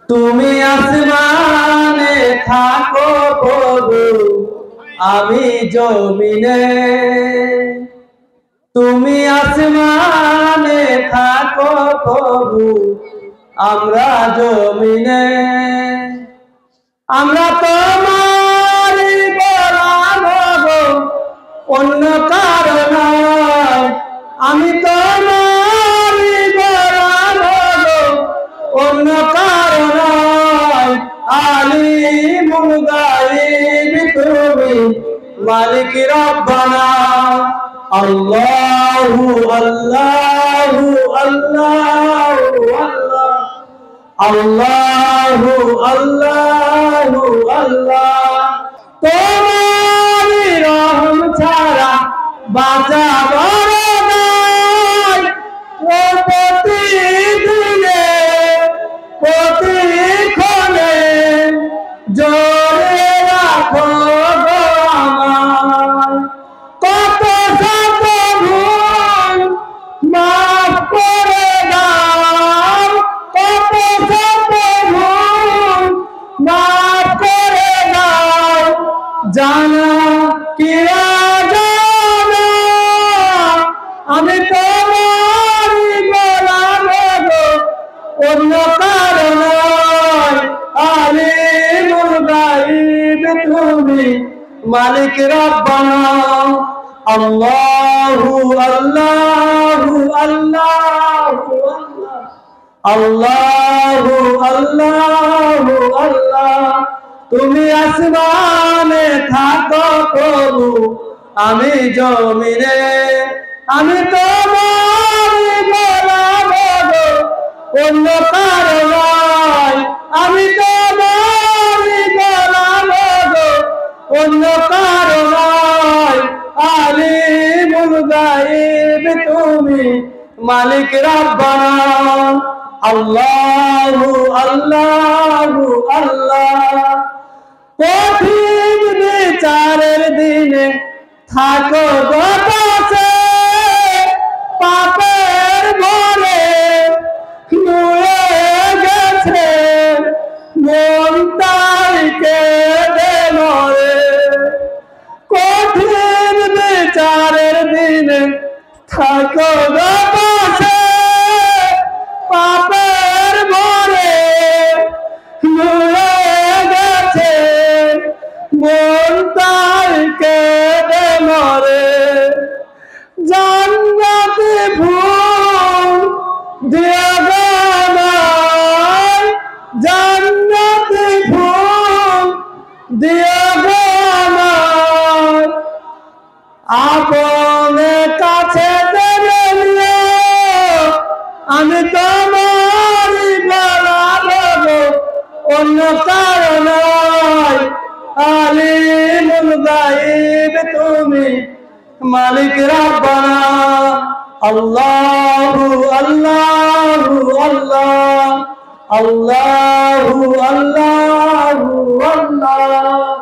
তুমি আসমানে থাকো প্রভু, আমি জমিনে। তুমি আসমানে থাকো প্রভু, আমরা জমিনে। আমরা তোমার গোলাম হব, অন্য কারণে। আমি তোমার গোলাম হব, অন্য কারণে। আলিমুল গায়ব তুমি, মালিক রব্বানা। আল্লাহু আল্লাহু আল্লাহু আল্লাহু আল্লাহু আল্লাহ। তোমার রহম ছাড়া বাঁচা বড় নয়। ও প্রতিদিনে প্রতিক্ষণে জোরে রাখো গো আমার। কত শত ভুল মাফ করে দাও, কত শত ভুল মাফ করে দাও। জানা কি জানা, আমি তোমার গোলাম হব, অন্য কারণে। আলিমুল গায়ব তুমি, মালিক রব্বানা। আল্লাহু আল্লাহু আল্লাহু আল্লাহু আল্লাহু আল্লাহ। তুমি আসমানে থাকো প্রভু, আমি জমিনে। আমি তোমার গোলাম হব, অন্য কারণে। আমি তোমার গোলাম হব, অন্য কারণে। আলিমুল গায়ব তুমি, মালিক রব্বানা। আল্লাহু আল্লাহু আল্লাহ। কঠিন বিচারের দিনে থাকো গো কাছে, পাপের ঘরে নুয়ে গেছে মন, তাই কেঁদে মরে। কঠিন বিচারের দিনে থাকো গো কাছে, পাপের ঘরে নুয়ে গেছে মন, তাই কেঁদে মরে। জান্নাতে ফুল দিয়া গো আমায়, জান্নাতে ফুল দিয়া গো আমায়। আপনে কাছে টেনে নিও, আমি তোমার গোলাম হব, অন্য কারণে। আলিমুল গায়ব তুমি, মালিক রব্বানা। আল্লাহু আল্লাহু আল্লাহ, আল্লাহু আল্লাহু আল্লাহ।